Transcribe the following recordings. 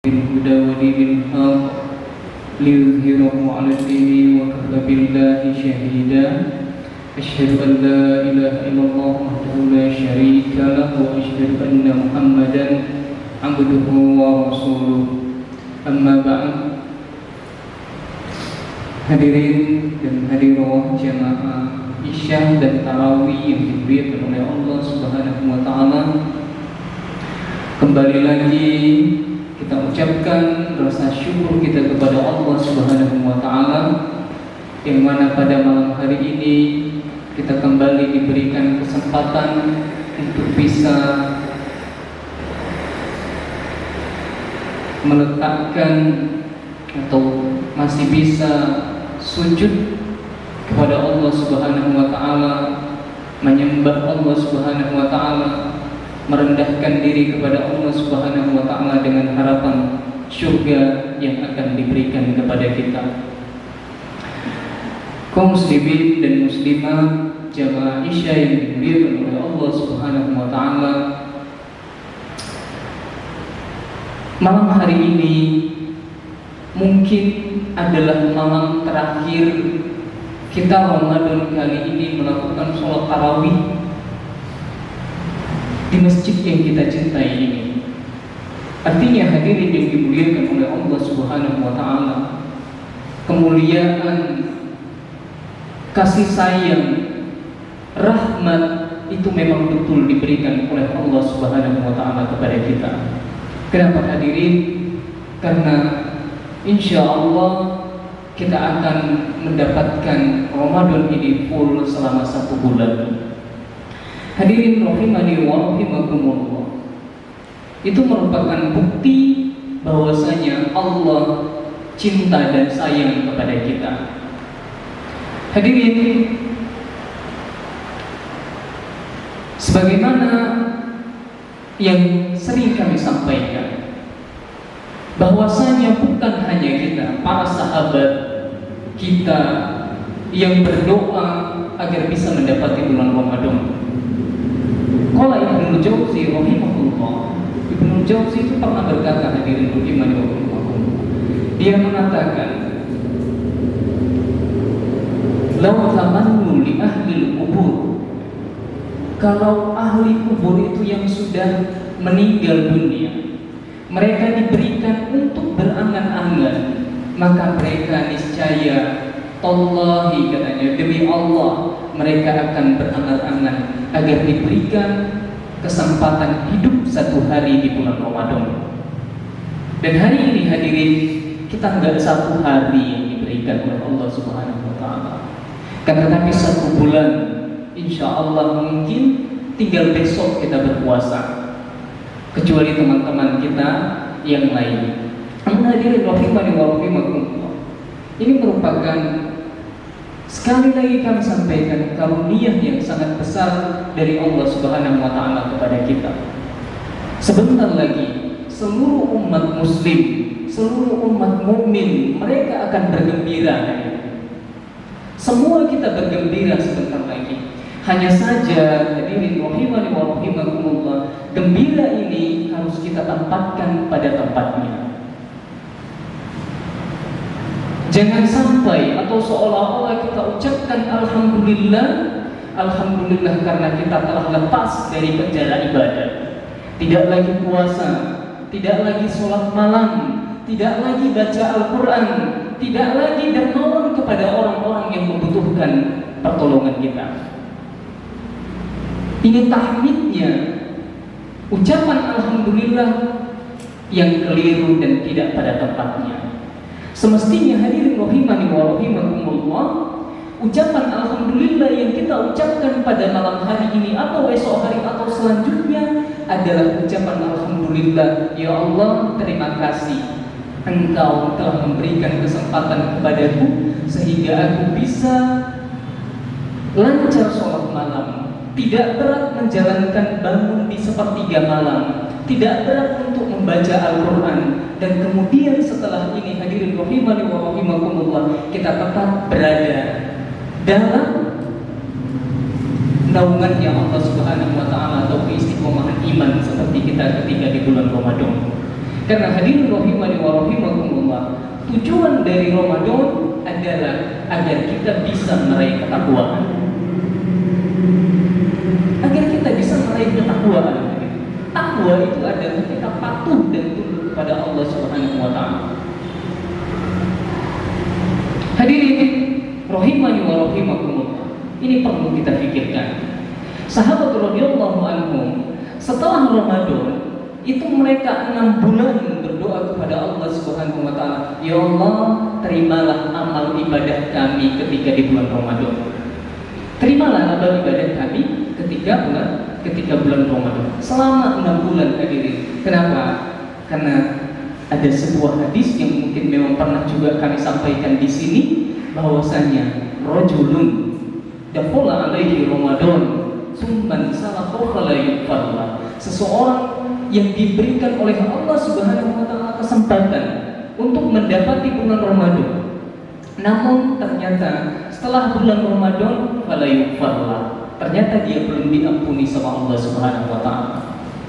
بالهدى ودين الحق ليظهره على الدين وكفى بالله شهيدا أشهد أن لا إله إلا الله وحده لا شريك له وأشهد أن محمدا عبده ورسوله أما بعد. Hadirin dan hadirat jamaah Isya dan Tarawih yang dimuliakan oleh Allah Subhanahu wa taala. Kembali lagi kita ucapkan rasa syukur kita kepada Allah Subhanahu wa taala yang mana pada malam hari ini kita kembali diberikan kesempatan untuk bisa meletakkan atau masih bisa sujud kepada Allah Subhanahu wa taala, menyembah Allah Subhanahu wa taala, merendahkan diri kepada Allah Subhanahu wa taala dengan harapan surga yang akan diberikan kepada kita. Kaum muslimin dan muslimah jamaah Isya yang dimuliakan oleh Allah Subhanahu wa taala, malam hari ini mungkin adalah malam terakhir kita Ramadan kali ini melakukan sholat tarawih di masjid yang kita cintai ini. Artinya hadirin yang dimuliakan oleh Allah Subhanahu wa taala, kemuliaan, kasih sayang, rahmat itu memang betul diberikan oleh Allah Subhanahu wa taala kepada kita. Kenapa hadirin? Karena insya Allah kita akan mendapatkan Ramadan ini full selama 1 bulan. Hadirin rahimani wa rahimakumullah, itu merupakan bukti bahwasanya Allah cinta dan sayang kepada kita. Hadirin, sebagaimana yang sering kami sampaikan, bahwasanya bukan hanya kita, para sahabat kita yang berdoa agar bisa mendapati bulan Ramadan. Qala Ibnu Jauzi rahimahullah, Ibnu Jauzi itu pernah berkata, hadirin rahimani wa rahimakumullah, dia mengatakan, "Law tamannu li ahli kubur", kalau ahli kubur itu yang sudah meninggal dunia, mereka diberikan untuk berangan-angan, maka mereka niscaya, tallahi katanya, demi Allah, mereka akan berangan-angan agar diberikan kesempatan hidup 1 hari di bulan Ramadan. Dan hari ini hadirin, kita enggak 1 hari yang diberikan oleh Allah Subhanahu wa taala, kan tetapi 1 bulan. Insya Allah mungkin tinggal besok kita berpuasa, kecuali teman-teman kita yang lain. Hadirin rahimani wa rahimakumullah, ini merupakan, sekali lagi kami sampaikan, karunia yang sangat besar dari Allah Subhanahu wa taala kepada kita. Sebentar lagi seluruh umat muslim, seluruh umat mukmin, mereka akan bergembira. Semua kita bergembira sebentar lagi. Hanya saja hadirin rahimani wa rahimakumullah, gembira ini harus kita tempatkan pada tempatnya. Jangan sampai atau seolah-olah kita ucapkan alhamdulillah, alhamdulillah karena kita telah lepas dari penjara ibadah. Tidak lagi puasa, tidak lagi sholat malam, tidak lagi baca Al-Quran, tidak lagi dermawan kepada orang-orang yang membutuhkan pertolongan kita. Ini tahmidnya, ucapan alhamdulillah yang keliru dan tidak pada tempatnya. Semestinya hadirin rahimani wa rahimakumullah, ucapan alhamdulillah yang kita ucapkan pada malam hari ini atau esok hari atau selanjutnya adalah ucapan alhamdulillah, ya Allah, terima kasih Engkau telah memberikan kesempatan kepadaku sehingga aku bisa lancar sholat malam, tidak berat menjalankan bangun di sepertiga malam, tidak berat untuk membaca Al-Quran, dan kemudian setelah ini hadirin rahimani wa rahimakumullah, kita tetap berada dalam naungannya Allah Subhanahu wa taala atau keistiqomahan iman seperti kita ketika di bulan Ramadan. Karena hadirin rahimani wa rahimakumullah, tujuan dari Ramadan adalah agar kita bisa meraih ketakwaan. Agar kita bisa meraih ketakwaan. Takwa itu adalah kita patuh dan tunduk kepada Allah Subhanahu wa taala. Hadirin rahimani wa rahimakumullah, ini perlu kita pikirkan. Sahabat radhiyallahu anhum setelah Ramadan itu mereka 6 bulan berdoa kepada Allah Subhanahu wa taala, "Ya Allah, terimalah amal ibadah kami ketika di bulan Ramadan." Terimalah amal ibadah kami ketika bulan Ramadan. Selama 6 bulan hadirin. Kenapa? Karena ada sebuah hadis yang mungkin memang pernah juga kami sampaikan di sini, bahwasanya rajulun dakhala alaihi Ramadan summan salafa fala yufarla. Seseorang yang diberikan oleh Allah Subhanahu wa taala kesempatan untuk mendapati bulan Ramadan. Namun ternyata setelah bulan Ramadan fala yufarla, ternyata dia belum diampuni sama Allah Subhanahu wa taala.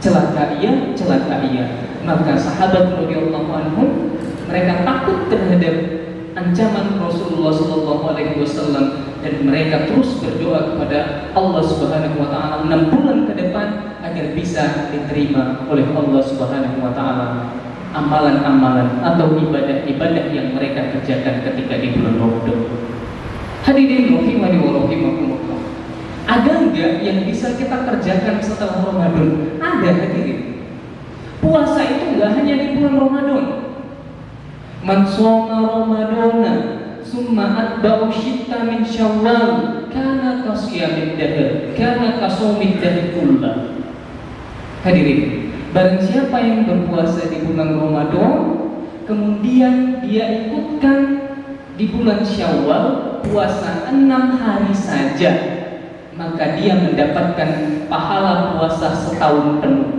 Celaka ia. Maka sahabat radhiyallahu anhum mereka takut terhadap ancaman Rasulullah sallallahu alaihi wasallam dan mereka terus berdoa kepada Allah Subhanahu wa taala 6 bulan ke depan agar bisa diterima oleh Allah Subhanahu wa taala amalan-amalan atau ibadah-ibadah yang mereka kerjakan ketika di bulan Ramadan. Hadirin rahimani wa rahimakumullah. Ada enggak yang bisa kita kerjakan setelah Ramadan? Ada hadirin. Puasa itu enggak hanya di bulan Ramadan. Man shoma Ramadana summa atba'u syitta min Syawal kana kasiyamid dahr, kana kasumid dahr kullah. Hadirin, barang siapa yang berpuasa di bulan Ramadan kemudian dia ikutkan di bulan Syawal puasa 6 hari saja, maka dia mendapatkan pahala puasa setahun penuh.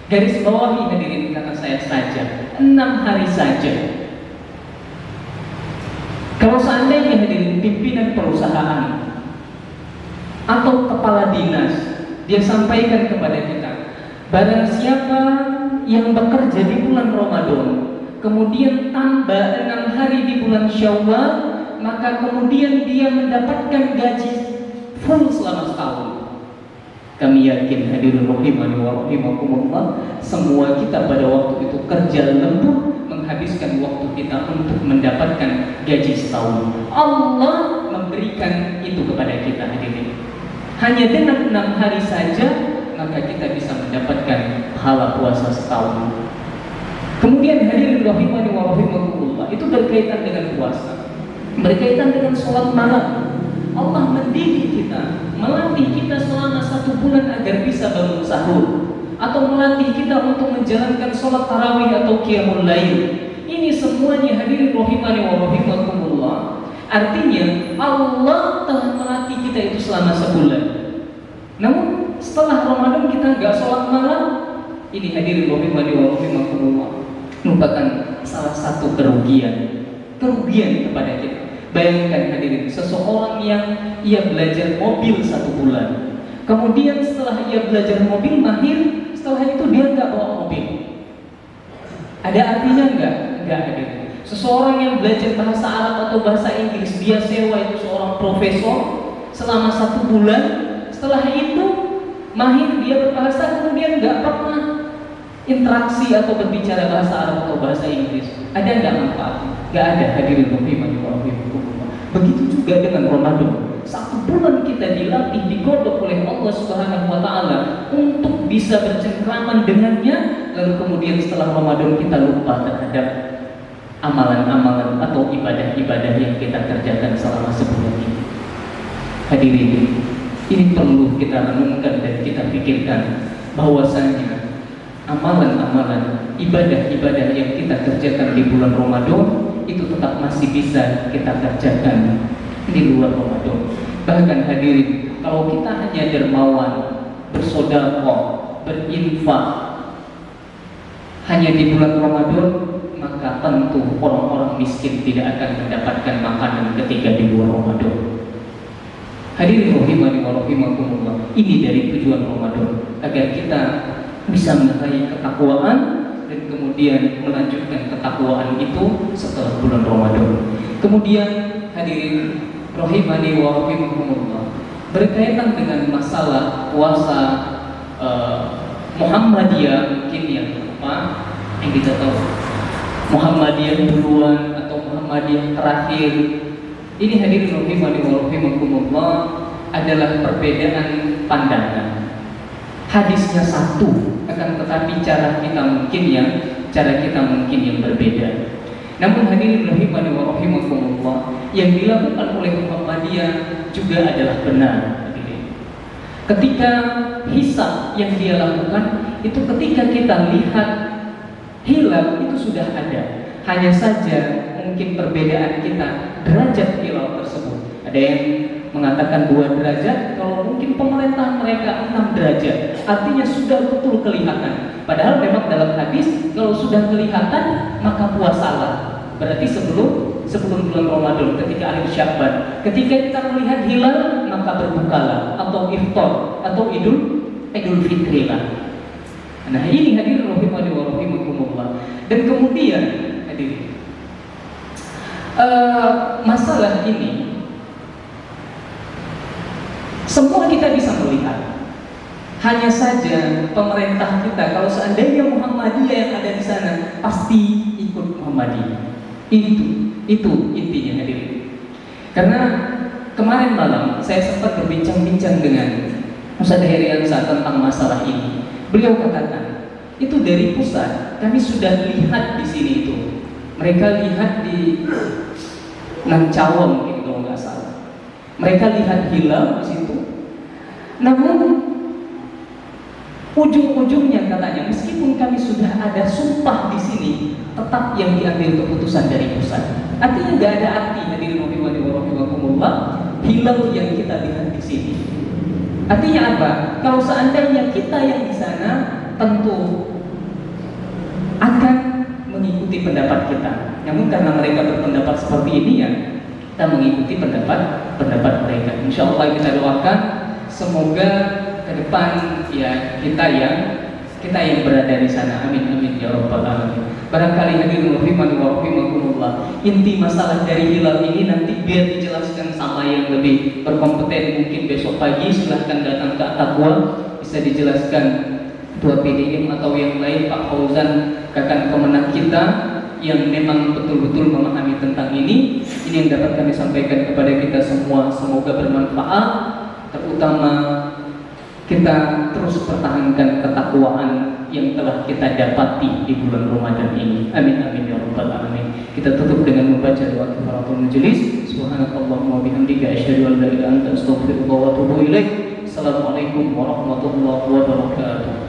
Garis bawahi hadirin kata saya saja, 6 hari saja. Kalau seandainya hadirin pimpinan perusahaan atau kepala dinas, dia sampaikan kepada kita, barang siapa yang bekerja di bulan Ramadan kemudian tambah 6 hari di bulan Syawal, maka kemudian dia mendapatkan gaji full selama setahun. Kami yakin hadirin rahimani wa rahimakumullah, semua kita pada waktu itu kerja lembur menghabiskan waktu kita untuk mendapatkan gaji setahun. Allah memberikan itu kepada kita hadirin. Hanya dengan 6 hari saja maka kita bisa mendapatkan pahala puasa setahun. Kemudian hadirin rahimani wa rahimakumullah, itu berkaitan dengan puasa, berkaitan dengan sholat malam. Allah mendidik kita, melatih kita selama 1 bulan agar bisa bangun sahur, atau melatih kita untuk menjalankan sholat tarawih atau qiyamul lail. Ini semuanya hadirin rahimani wa rahimakumullah. Artinya Allah telah melatih kita itu selama sebulan. Namun setelah Ramadan kita nggak sholat malam, ini hadirin rahimani wa rahimakumullah merupakan salah satu kerugian kepada kita. Bayangkan hadirin, seseorang yang ia belajar mobil 1 bulan, kemudian setelah ia belajar mobil mahir, setelah itu dia nggak bawa mobil. Ada artinya nggak? Nggak ada. Seseorang yang belajar bahasa Arab atau bahasa Inggris, dia sewa itu seorang profesor selama 1 bulan, setelah itu mahir dia berbahasa, kemudian nggak pernah interaksi atau berbicara bahasa Arab atau bahasa Inggris. Ada nggak manfaatnya? Nggak ada hadirin rahimani wa rahimakumullah. Begitu juga dengan Ramadan. 1 bulan kita dilatih, digodok oleh Allah Subhanahu wa taala untuk bisa bercengkraman dengannya, lalu kemudian setelah Ramadan kita lupa terhadap amalan-amalan atau ibadah-ibadah yang kita kerjakan selama sebulan ini. Hadirin, ini perlu kita renungkan dan kita pikirkan bahwasanya amalan-amalan, ibadah-ibadah yang kita kerjakan di bulan Ramadan itu tetap masih bisa kita kerjakan di luar Ramadan. Bahkan hadirin, kalau kita hanya dermawan, bersedekah, berinfak hanya di bulan Ramadan, maka tentu orang-orang miskin tidak akan mendapatkan makanan ketika di luar Ramadan. Hadirin rahimani wa rahimakumullah, ini dari tujuan Ramadan, agar kita bisa meraih ketakwaan dan kemudian kemudian melanjutkan ketakwaan itu setelah bulan Ramadan. Kemudian hadirin rahimani wa rahimakumullah, berkaitan dengan masalah puasa Muhammadiyah, mungkin yang kita tahu Muhammadiyah duluan atau Muhammadiyah terakhir. Ini hadirin rahimani wa rahimakumullah adalah perbedaan pandangan. Hadisnya satu, akan tetapi cara kita mungkin yang berbeda. Namun hadirin rahimani wa rahimakumullah, yang dilakukan oleh Muhammadiyah juga adalah benar. Ketika hisab yang dia lakukan itu, ketika kita lihat hilal itu sudah ada. Hanya saja mungkin perbedaan kita derajat hilal tersebut. Ada yang mengatakan 2 derajat, kalau mungkin pemerintah mereka 6 derajat. Artinya sudah betul kelihatan. Padahal memang dalam hadis kalau sudah kelihatan maka puasalah. Berarti sebelum bulan Ramadan, ketika akhir Sya'ban, ketika kita melihat hilal maka berbukalah atau iftar atau Idul Fitri lah. Nah, ini hadirin rahimani wa rahimakumullah. Dan kemudian hadirin, masalah ini semua kita bisa melihat. Hanya saja pemerintah kita, kalau seandainya Muhammadiyah yang ada di sana, pasti ikut Muhammadiyah. Itu intinya hadirin. Karena kemarin malam saya sempat berbincang-bincang dengan Ustaz Heriansa tentang masalah ini. Beliau katakan, itu dari pusat kami sudah lihat di sini itu. Mereka lihat di Nancawang gitu kalau nggak salah. Mereka lihat hilal di situ. Namun ujung-ujungnya katanya, meskipun kami sudah ada sumpah di sini, tetap yang diambil keputusan dari pusat. Artinya nggak ada arti hadirin rahimakumullah hilal yang kita lihat di sini. Artinya apa? Kalau seandainya kita yang di sana, tentu akan mengikuti pendapat kita. Namun karena mereka berpendapat seperti ini, ya kita mengikuti pendapat mereka. Insya Allah kita doakan semoga ke depan ya kita yang berada di sana. Amin amin ya rabbal alamin. Barangkali hadirin rahimani wa rahimakumullah, inti masalah dari hilal ini nanti biar dijelaskan sama yang lebih berkompeten. Mungkin besok pagi silahkan datang ke At-Taqwa, bisa dijelaskan Ketua PDM atau yang lain, Pak Fauzan, rekan pemenang kita yang memang betul-betul memahami tentang ini. Ini yang dapat kami sampaikan kepada kita semua. Semoga bermanfaat, terutama kita terus pertahankan ketakwaan yang telah kita dapati di bulan Ramadan ini. Amin amin ya rabbal alamin. Kita tutup dengan membaca doa kifaratul majelis. Subhanakallahumma wa bihamdika asyhadu an la ilaha illa anta astaghfiruka wa atubu ilaik. Assalamualaikum warahmatullahi wabarakatuh.